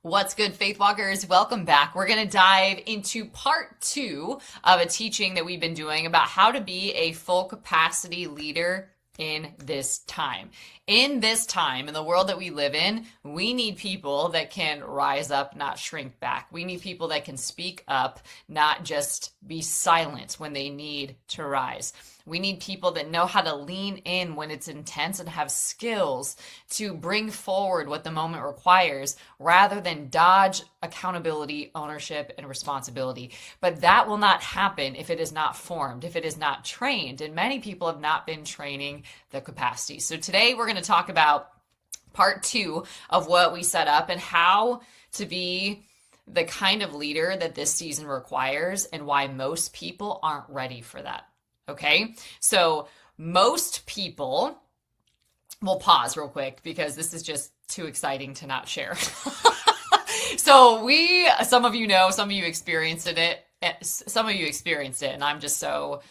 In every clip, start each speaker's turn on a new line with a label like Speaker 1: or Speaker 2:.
Speaker 1: What's good, Faith Walkers? Welcome back. We're going to dive into part 2 of a teaching that we've been doing about how to be a full capacity leader in this time. In this time, in the world that we live in, we need people that can rise up, not shrink back. We need people that can speak up, not just be silent when they need to rise. We need people that know how to lean in when it's intense and have skills to bring forward what the moment requires rather than dodge accountability, ownership, and responsibility. But that will not happen if it is not formed, if it is not trained. And many people have not been training the capacity. So today we're going to talk about part 2 of what we set up and how to be the kind of leader that this season requires and why most people aren't ready for that. Okay, so most people, we'll pause real quick because this is just too exciting to not share. So some of you know, some of you experienced it, and I'm just so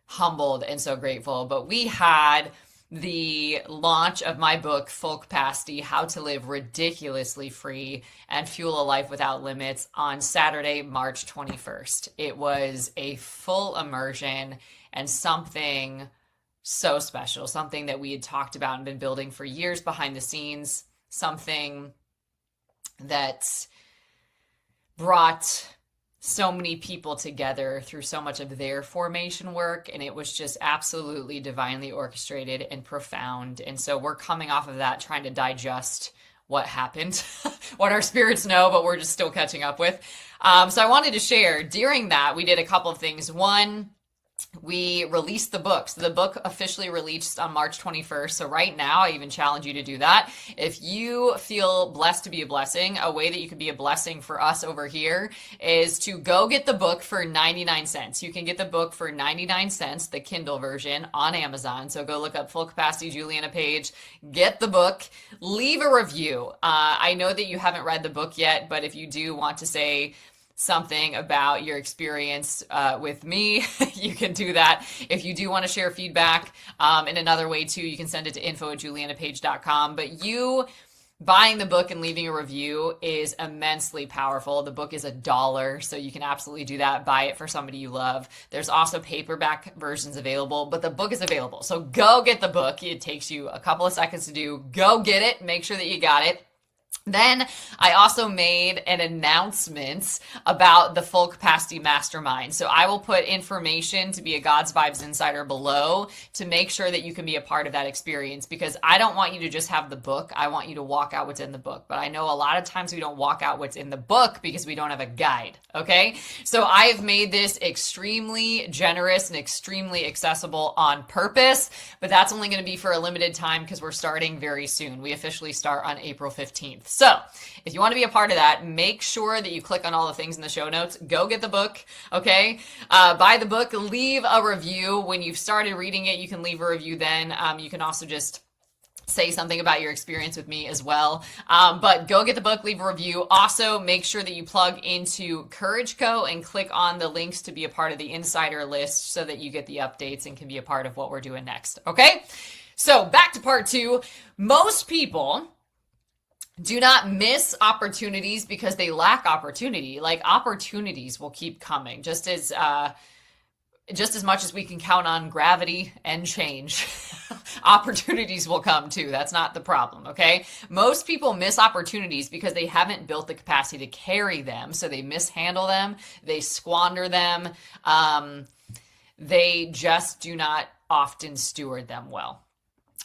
Speaker 1: humbled and so grateful. But we had the launch of my book, Full Capacity, How to Live Ridiculously Free and Fuel a Life Without Limits, on Saturday, March 21st. It was a full immersion and something so special, something that we had talked about and been building for years behind the scenes, something that brought so many people together through so much of their formation work, and it was just absolutely divinely orchestrated and profound. And so we're coming off of that, trying to digest what happened, what our spirits know, but we're just still catching up with. So I wanted to share, during that, we did a couple of things. One, we released the book. So the book officially released on March 21st. So right now, I even challenge you to do that. If you feel blessed to be a blessing, a way that you can be a blessing for us over here is to go get the book for 99 cents. You can get the book for 99 cents, the Kindle version, on Amazon. So go look up Full Capacity Juliana Page, get the book, leave a review. I know that you haven't read the book yet, but if you do want to say something about your experience with me, you can do that. If you do want to share feedback in another way too, you can send it to info@julianapage.com. But you buying the book and leaving a review is immensely powerful. The book is $1, so you can absolutely do that. Buy it for somebody you love. There's also paperback versions available, but the book is available. So go get the book. It takes you a couple of seconds to do. Go get it. Make sure that you got it. Then I also made an announcement about the Full Capacity Mastermind. So I will put information to be a God's Vibes Insider below to make sure that you can be a part of that experience, because I don't want you to just have the book. I want you to walk out what's in the book. But I know a lot of times we don't walk out what's in the book because we don't have a guide. Okay. So I have made this extremely generous and extremely accessible on purpose, but that's only going to be for a limited time because we're starting very soon. We officially start on April 15th. So if you want to be a part of that, make sure that you click on all the things in the show notes. Go get the book, okay? Buy the book, leave a review. When you've started reading it, you can leave a review then. You can also just say something about your experience with me as well. But go get the book, leave a review. Also, make sure that you plug into Courage Co. and click on the links to be a part of the insider list so that you get the updates and can be a part of what we're doing next, okay? So back to part 2. Most people do not miss opportunities because they lack opportunity. Like, opportunities will keep coming, just as much as we can count on gravity and change. Opportunities will come too. That's not the problem, okay? Most people miss opportunities because they haven't built the capacity to carry them, so they mishandle them, they squander them, they just do not often steward them well,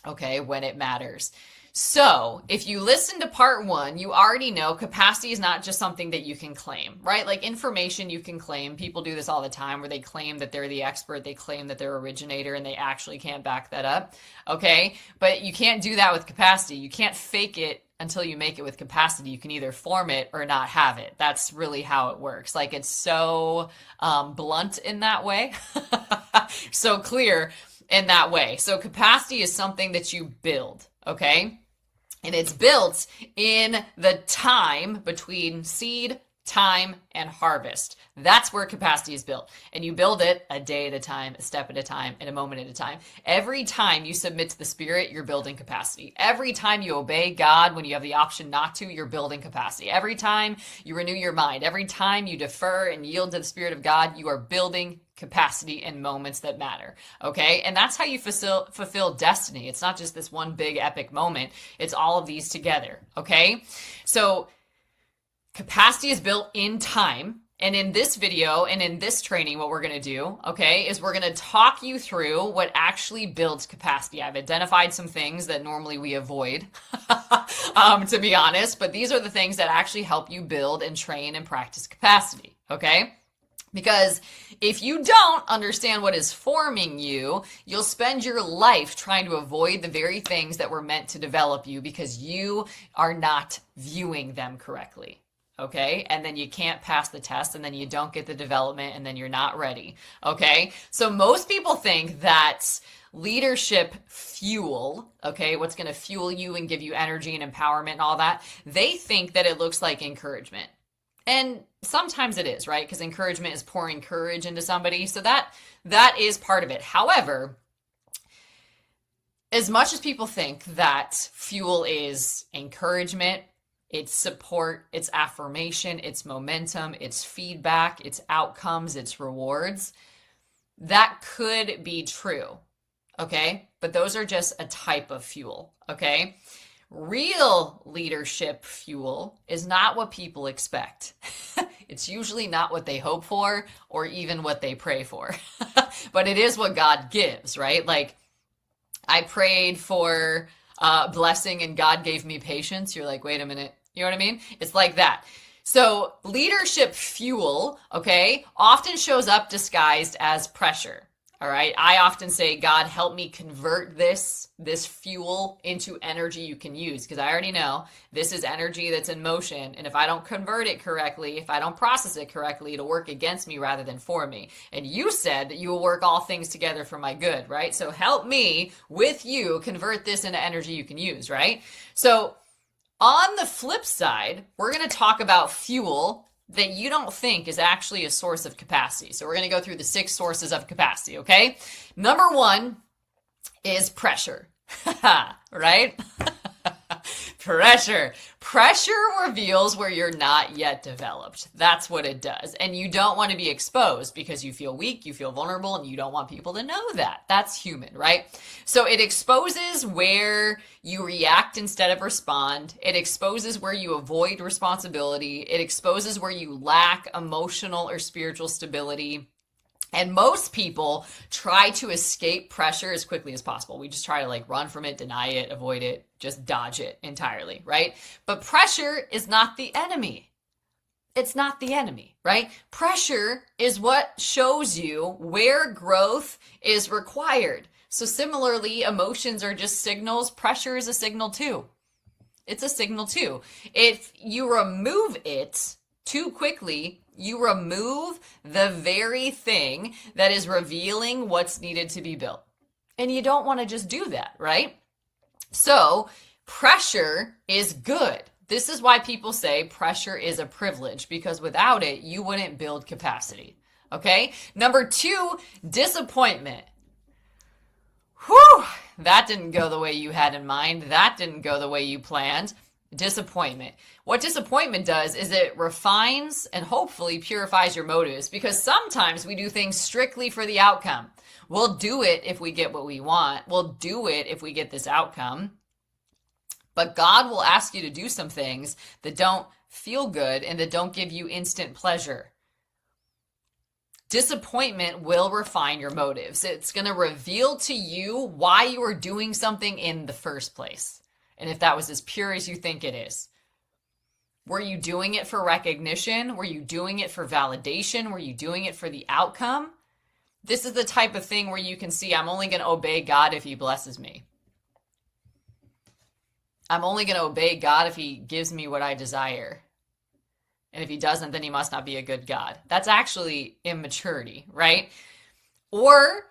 Speaker 1: okay, when it matters. So if you listen to part 1, you already know capacity is not just something that you can claim, right? Like information you can claim. People do this all the time where they claim that they're the expert, they claim that they're originator, and they actually can't back that up, okay? But you can't do that with capacity. You can't fake it until you make it with capacity. You can either form it or not have it. That's really how it works. Like, it's so blunt in that way, so clear in that way. So capacity is something that you build, okay? And it's built in the time between seed time, and harvest. That's where capacity is built. And you build it a day at a time, a step at a time, and a moment at a time. Every time you submit to the Spirit, you're building capacity. Every time you obey God when you have the option not to, you're building capacity. Every time you renew your mind, every time you defer and yield to the Spirit of God, you are building capacity in moments that matter. Okay? And that's how you fulfill destiny. It's not just this one big epic moment. It's all of these together. Okay? So capacity is built in time. And in this video and in this training, what we're going to do, okay, is we're going to talk you through what actually builds capacity. I've identified some things that normally we avoid, to be honest, but these are the things that actually help you build and train and practice capacity, okay? Because if you don't understand what is forming you, you'll spend your life trying to avoid the very things that were meant to develop you because you are not viewing them correctly. Okay, and then you can't pass the test, and then you don't get the development, and then you're not ready. Okay, so most people think that leadership fuel, okay, what's going to fuel you and give you energy and empowerment and all that, they think that it looks like encouragement. And sometimes it is, right? Because encouragement is pouring courage into somebody. So that is part of it. However, as much as people think that fuel is encouragement, it's support, it's affirmation, it's momentum, it's feedback, it's outcomes, it's rewards, that could be true, okay? But those are just a type of fuel, okay? Real leadership fuel is not what people expect. It's usually not what they hope for or even what they pray for. But it is what God gives, right? Like, I prayed for blessing and God gave me patience. You're like, wait a minute. You know what I mean? It's like that. So leadership fuel, okay, often shows up disguised as pressure. All right. I often say, God, help me convert this fuel into energy you can use, because I already know this is energy that's in motion. And if I don't convert it correctly, if I don't process it correctly, it'll work against me rather than for me. And you said that you will work all things together for my good, right? So help me with you convert this into energy you can use, right? So on the flip side, we're going to talk about fuel that you don't think is actually a source of capacity. So we're going to go through the 6 sources of capacity, okay? Number 1 is pressure, right? Pressure. Pressure reveals where you're not yet developed. That's what it does. And you don't want to be exposed because you feel weak, you feel vulnerable, and you don't want people to know that. That's human, right? So it exposes where you react instead of respond. It exposes where you avoid responsibility. It exposes where you lack emotional or spiritual stability. And most people try to escape pressure as quickly as possible. We just try to run from it, deny it, avoid it, just dodge it entirely, right? But pressure is not the enemy. It's not the enemy, right? Pressure is what shows you where growth is required. So similarly, emotions are just signals. Pressure is a signal too. It's a signal too. If you remove it too quickly, you remove the very thing that is revealing what's needed to be built. And you don't want to just do that, right? So pressure is good. This is why people say pressure is a privilege, because without it, you wouldn't build capacity. Okay? Number 2, disappointment. Whew, that didn't go the way you had in mind. That didn't go the way you planned. Disappointment. What disappointment does is it refines and hopefully purifies your motives, because sometimes we do things strictly for the outcome. We'll do it if we get what we want. We'll do it if we get this outcome. But God will ask you to do some things that don't feel good and that don't give you instant pleasure. Disappointment will refine your motives. It's going to reveal to you why you are doing something in the first place. And if that was as pure as you think it is. Were you doing it for recognition? Were you doing it for validation? Were you doing it for the outcome? This is the type of thing where you can see, I'm only going to obey God if he blesses me. I'm only going to obey God if he gives me what I desire. And if he doesn't, then he must not be a good God. That's actually immaturity, right? Or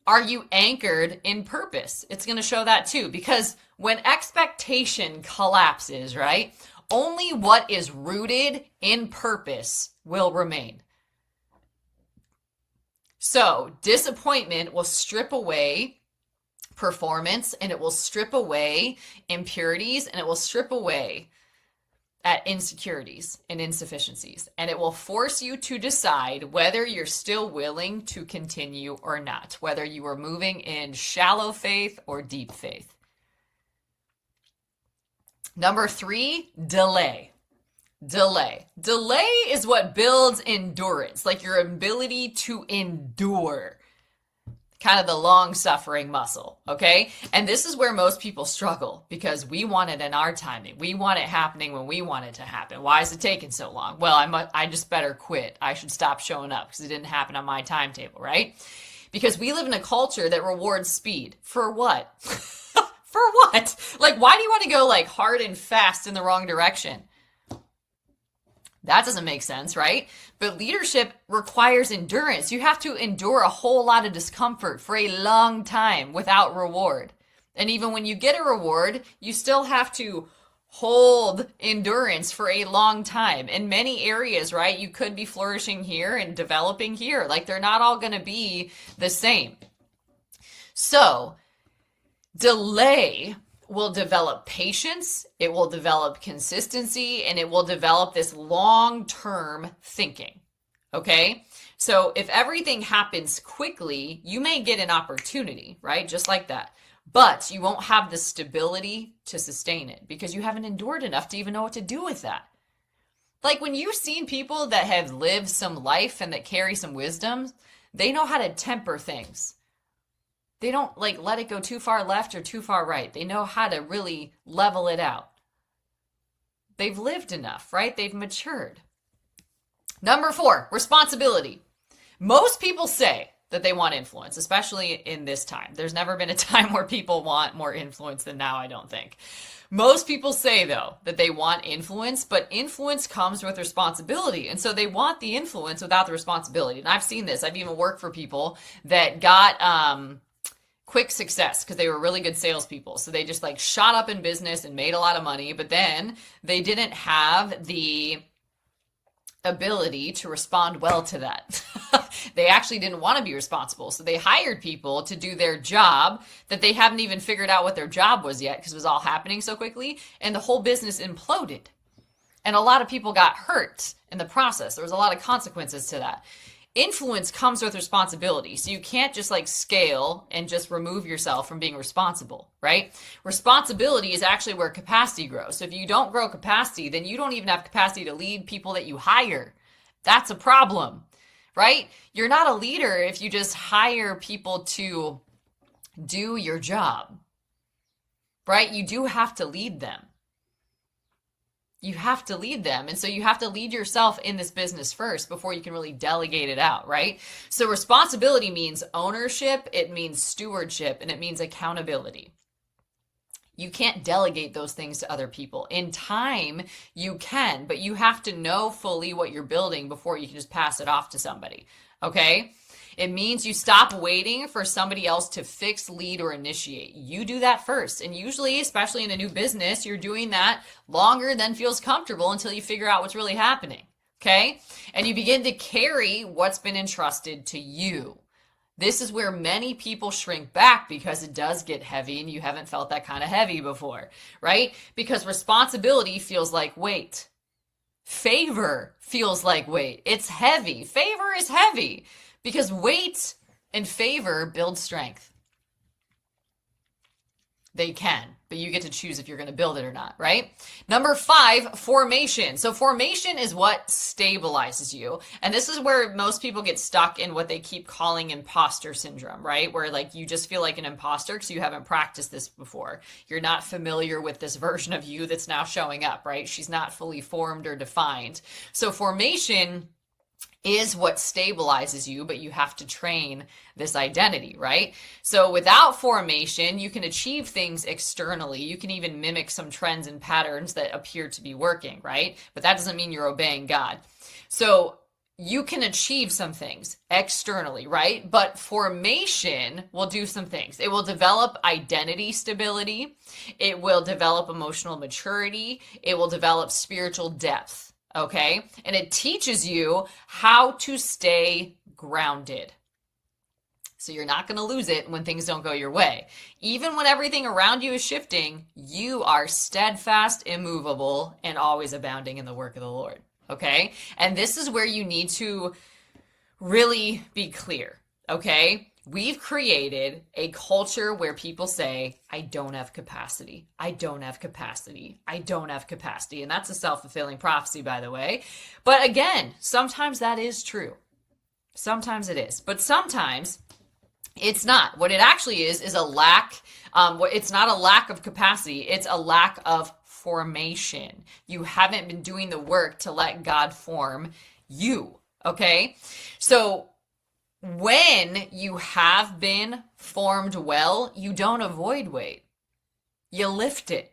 Speaker 1: are you anchored in purpose? It's going to show that too, because when expectation collapses, right? Only what is rooted in purpose will remain. So disappointment will strip away performance, and it will strip away impurities, and it will strip away at insecurities and insufficiencies. And it will force you to decide whether you're still willing to continue or not, whether you are moving in shallow faith or deep faith. Number 3, delay. Delay. Delay is what builds endurance, like your ability to endure, kind of the long-suffering muscle, okay? And this is where most people struggle, because we want it in our timing. We want it happening when we want it to happen. Why is it taking so long? Well, I just better quit. I should stop showing up because it didn't happen on my timetable, right? Because we live in a culture that rewards speed. For what? For what? Like, why do you want to go like hard and fast in the wrong direction? That doesn't make sense, right? But leadership requires endurance. You have to endure a whole lot of discomfort for a long time without reward. And even when you get a reward, you still have to hold endurance for a long time. In many areas, right? You could be flourishing here and developing here. Like, they're not all going to be the same. So, delay will develop patience, it will develop consistency, and it will develop this long-term thinking, okay? So if everything happens quickly, you may get an opportunity, right? Just like that. But you won't have the stability to sustain it because you haven't endured enough to even know what to do with that. Like, when you've seen people that have lived some life and that carry some wisdom, they know how to temper things. They don't like let it go too far left or too far right. They know how to really level it out. They've lived enough, right? They've matured. Number 4, responsibility. Most people say that they want influence, especially in this time. There's never been a time where people want more influence than now, I don't think. Most people say, though, that they want influence, but influence comes with responsibility. And so they want the influence without the responsibility. And I've seen this. I've even worked for people that got quick success because they were really good salespeople. So they just like shot up in business and made a lot of money, but then they didn't have the ability to respond well to that. They actually didn't want to be responsible. So they hired people to do their job that they haven't even figured out what their job was yet because it was all happening so quickly. And the whole business imploded. And a lot of people got hurt in the process. There was a lot of consequences to that. Influence comes with responsibility. So you can't just like scale and just remove yourself from being responsible, right? Responsibility is actually where capacity grows. So if you don't grow capacity, then you don't even have capacity to lead people that you hire. That's a problem, right? You're not a leader if you just hire people to do your job, right? You do have to lead them. You have to lead them. And so you have to lead yourself in this business first before you can really delegate it out, right? So responsibility means ownership, it means stewardship, and it means accountability. You can't delegate those things to other people. In time, you can, but you have to know fully what you're building before you can just pass it off to somebody, okay? It means you stop waiting for somebody else to fix, lead, or initiate. You do that first. And usually, especially in a new business, you're doing that longer than feels comfortable until you figure out what's really happening, okay? And you begin to carry what's been entrusted to you. This is where many people shrink back because it does get heavy and you haven't felt that kind of heavy before, right? Because responsibility feels like weight. Favor feels like weight. It's heavy. Favor is heavy. Because weight and favor build strength. They can, but you get to choose if you're going to build it or not, right? Number 5, formation. So formation is what stabilizes you. And this is where most people get stuck in what they keep calling imposter syndrome, right? Where like you just feel like an imposter because you haven't practiced this before. You're not familiar with this version of you that's now showing up, right? She's not fully formed or defined. So formation is what stabilizes you, but you have to train this identity, right? So without formation, you can achieve things externally. You can even mimic some trends and patterns that appear to be working, right? But that doesn't mean you're obeying God. So you can achieve some things externally, right? But formation will do some things. It will develop identity stability. It will develop emotional maturity. It will develop spiritual depth, okay? And it teaches you how to stay grounded. So you're not going to lose it when things don't go your way. Even when everything around you is shifting, you are steadfast, immovable, and always abounding in the work of the Lord. Okay? And this is where you need to really be clear. Okay? We've created a culture where people say, I don't have capacity. I don't have capacity. I don't have capacity. And that's a self-fulfilling prophecy, by the way. But again, sometimes that is true. Sometimes it is. But sometimes it's not. What it actually is a lack. It's not a lack of capacity. It's a lack of formation. You haven't been doing the work to let God form you, okay? So when you have been formed well, you don't avoid weight. You lift it,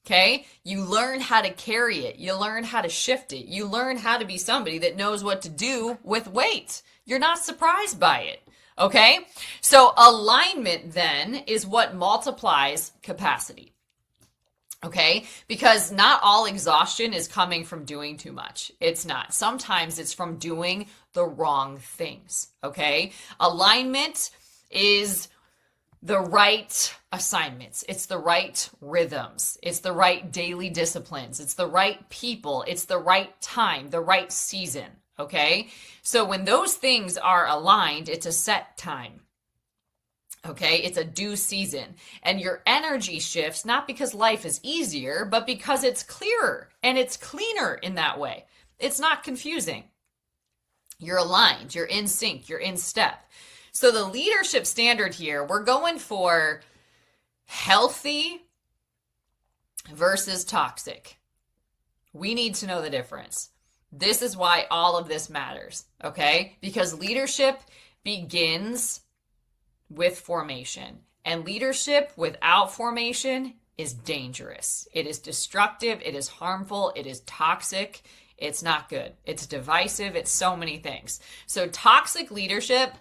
Speaker 1: okay? You learn how to carry it. You learn how to shift it. You learn how to be somebody that knows what to do with weight. You're not surprised by it, okay? So alignment then is what multiplies capacity. Okay, because not all exhaustion is coming from doing too much. It's not. Sometimes it's from doing the wrong things. Okay, alignment is the right assignments. It's the right rhythms. It's the right daily disciplines. It's the right people. It's the right time, the right season. Okay, so when those things are aligned, it's a set time. Okay, it's a due season. And your energy shifts not because life is easier, but because it's clearer and it's cleaner in that way. It's not confusing. You're aligned, you're in sync, you're in step. So the leadership standard here, we're going for healthy versus toxic. We need to know the difference. This is why all of this matters, okay? Because leadership begins with formation. And leadership without formation is dangerous. It is destructive. It is harmful. It is toxic. It's not good. It's divisive. It's so many things. So toxic leadership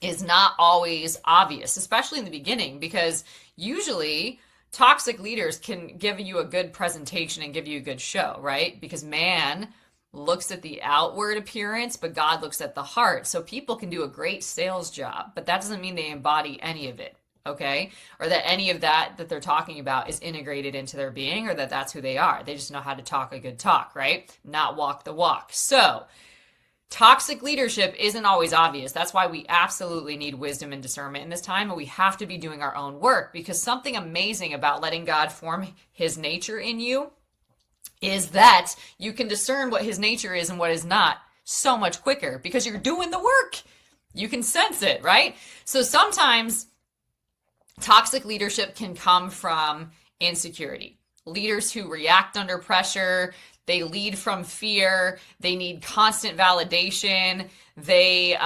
Speaker 1: is not always obvious, especially in the beginning, because usually toxic leaders can give you a good presentation and give you a good show, right? Because man looks at the outward appearance, but God looks at the heart. So people can do a great sales job, but that doesn't mean they embody any of it, okay? Or that any of that they're talking about is integrated into their being, or that that's who they are. They just know how to talk a good talk, right? Not walk the walk. So toxic leadership isn't always obvious. That's why we absolutely need wisdom and discernment in this time, and we have to be doing our own work, because something amazing about letting God form his nature in you is that you can discern what his nature is and what is not so much quicker because you're doing the work. You can sense it, right? So sometimes toxic leadership can come from insecurity. Leaders who react under pressure, they lead from fear, they need constant validation, they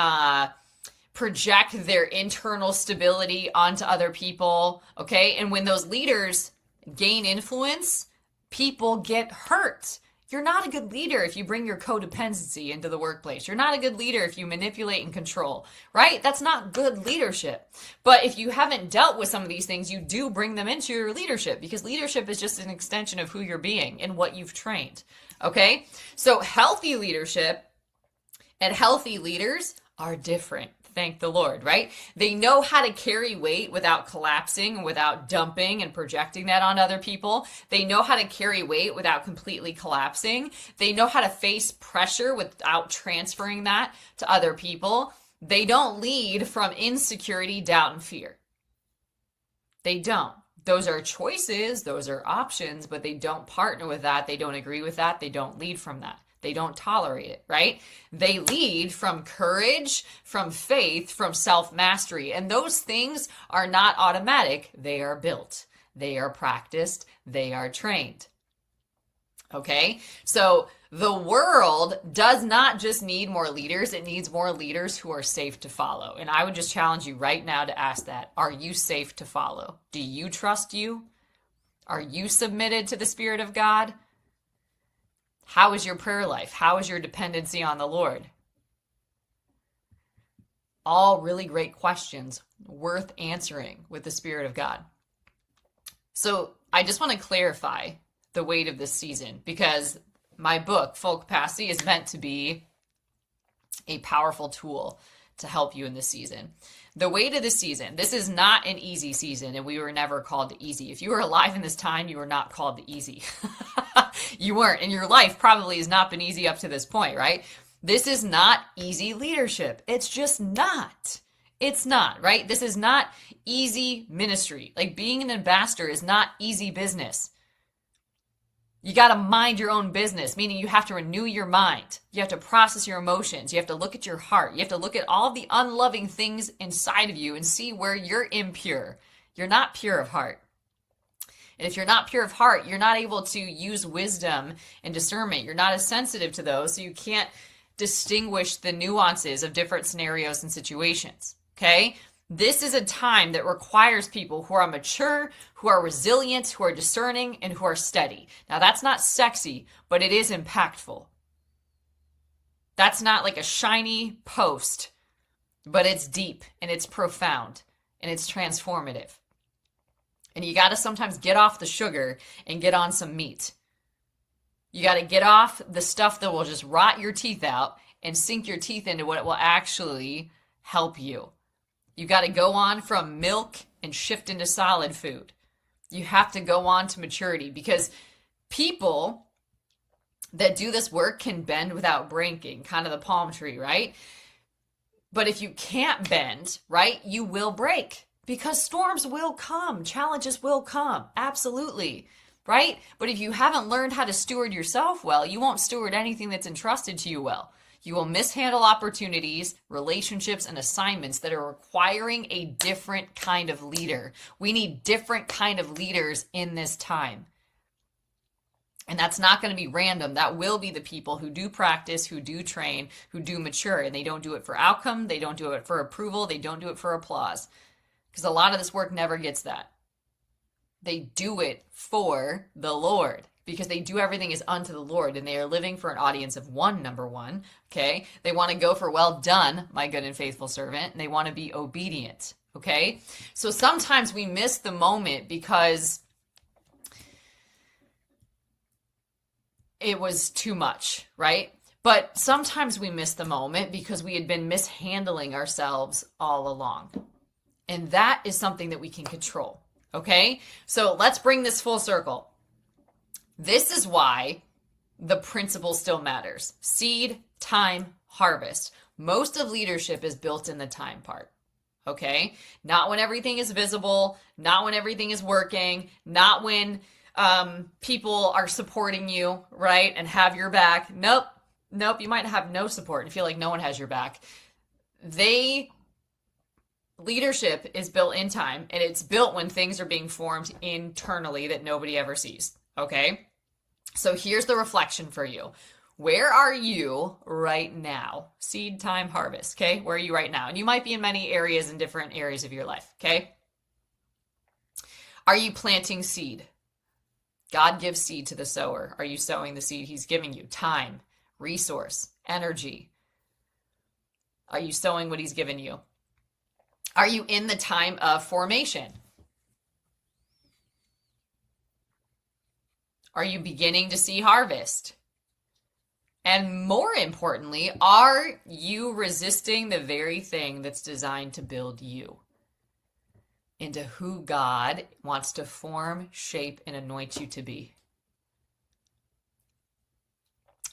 Speaker 1: project their internal stability onto other people, okay? And when those leaders gain influence, people get hurt. You're not a good leader if you bring your codependency into the workplace. You're not a good leader if you manipulate and control, right? That's not good leadership. But if you haven't dealt with some of these things, you do bring them into your leadership, because leadership is just an extension of who you're being and what you've trained, okay? So healthy leadership and healthy leaders are different. Thank the Lord, right? They know how to carry weight without collapsing, without dumping and projecting that on other people. They know how to carry weight without completely collapsing. They know how to face pressure without transferring that to other people. They don't lead from insecurity, doubt, and fear. They don't. Those are choices, those are options, but they don't partner with that. They don't agree with that. They don't lead from that. They don't tolerate it, right? They lead from courage, from faith, from self-mastery. And those things are not automatic. They are built. They are practiced. They are trained. Okay? So the world does not just need more leaders. It needs more leaders who are safe to follow. And I would just challenge you right now to ask that. Are you safe to follow? Do you trust you? Are you submitted to the Spirit of God? How is your prayer life? How is your dependency on the Lord? All really great questions worth answering with the Spirit of God. So I just want to clarify the weight of this season, because my book, Full Capacity, is meant to be a powerful tool to help you in this season. The weight of this season, this is not an easy season, and we were never called to easy. If you were alive in this time, you were not called to easy. You weren't, and your life probably has not been easy up to this point, right? This is not easy leadership. It's just not. It's not, right? This is not easy ministry. Like, being an ambassador is not easy business. You got to mind your own business, meaning you have to renew your mind. You have to process your emotions. You have to look at your heart. You have to look at all the unloving things inside of you and see where you're impure. You're not pure of heart. And if you're not pure of heart, you're not able to use wisdom and discernment. You're not as sensitive to those, so you can't distinguish the nuances of different scenarios and situations. Okay? This is a time that requires people who are mature, who are resilient, who are discerning, and who are steady. Now, that's not sexy, but it is impactful. That's not like a shiny post, but it's deep and it's profound and it's transformative. And you got to sometimes get off the sugar and get on some meat. You got to get off the stuff that will just rot your teeth out and sink your teeth into what will actually help you. You got to go on from milk and shift into solid food. You have to go on to maturity, because people that do this work can bend without breaking, kind of the palm tree, right? But if you can't bend, right, you will break, because storms will come, challenges will come, absolutely, right? But if you haven't learned how to steward yourself well, you won't steward anything that's entrusted to you well. You will mishandle opportunities, relationships, and assignments that are requiring a different kind of leader. We need different kind of leaders in this time. And that's not going to be random. That will be the people who do practice, who do train, who do mature. And they don't do it for outcome. They don't do it for approval. They don't do it for applause. Because a lot of this work never gets that. They do it for the Lord, because they do everything as unto the Lord, and they are living for an audience of one, number one, okay? They want to go for well done, my good and faithful servant, and they want to be obedient, okay? So sometimes we miss the moment because it was too much, right? But sometimes we miss the moment because we had been mishandling ourselves all along. And that is something that we can control, okay? So let's bring this full circle. This is why the principle still matters. Seed, time, harvest. Most of leadership is built in the time part, okay? Not when everything is visible, not when everything is working, not when people are supporting you, right, and have your back. Nope, you might have no support and feel like no one has your back. Leadership is built in time, and it's built when things are being formed internally that nobody ever sees. Okay, so here's the reflection for you. Where are you right now? Seed, time, harvest, okay? Where are you right now? And you might be in many areas, in different areas of your life, okay? Are you planting seed? God gives seed to the sower. Are you sowing the seed he's giving you? Time, resource, energy. Are you sowing what he's given you? Are you in the time of formation? Are you beginning to see harvest? And more importantly, are you resisting the very thing that's designed to build you into who God wants to form, shape, and anoint you to be?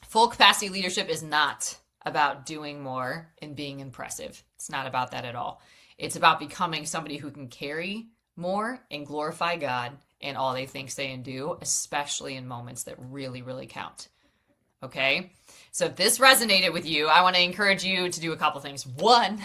Speaker 1: Full capacity leadership is not about doing more and being impressive. It's not about that at all. It's about becoming somebody who can carry more and glorify God in all they think, say, and do, especially in moments that really, really count. Okay? So if this resonated with you, I want to encourage you to do a couple things. One,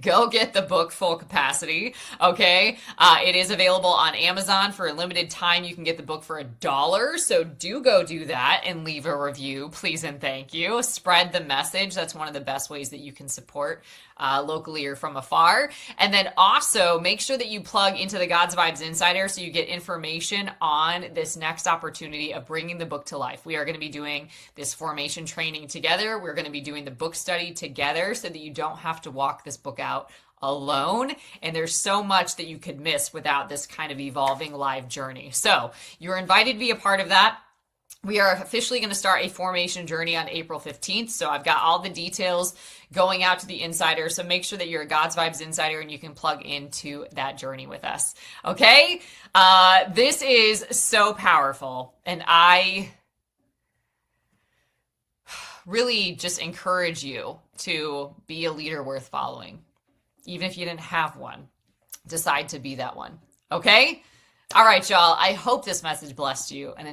Speaker 1: go get the book Full Capacity. Okay? It is available on Amazon for a limited time. You can get the book for $1. So do go do that and leave a review, please and thank you. Spread the message. That's one of the best ways that you can support locally or from afar. And then also make sure that you plug into the God's Vibes Insider so you get information on this next opportunity of bringing the book to life. We are going to be doing this formation training together. We're going to be doing the book study together so that you don't have to walk this book out alone. And there's so much that you could miss without this kind of evolving live journey. So you're invited to be a part of that. We are officially going to start a formation journey on April 15th. So I've got all the details going out to the insider. So make sure that you're a God's Vibes insider and you can plug into that journey with us. Okay. This is so powerful. And I really just encourage you to be a leader worth following. Even if you didn't have one, decide to be that one. Okay. All right, y'all. I hope this message blessed you. And until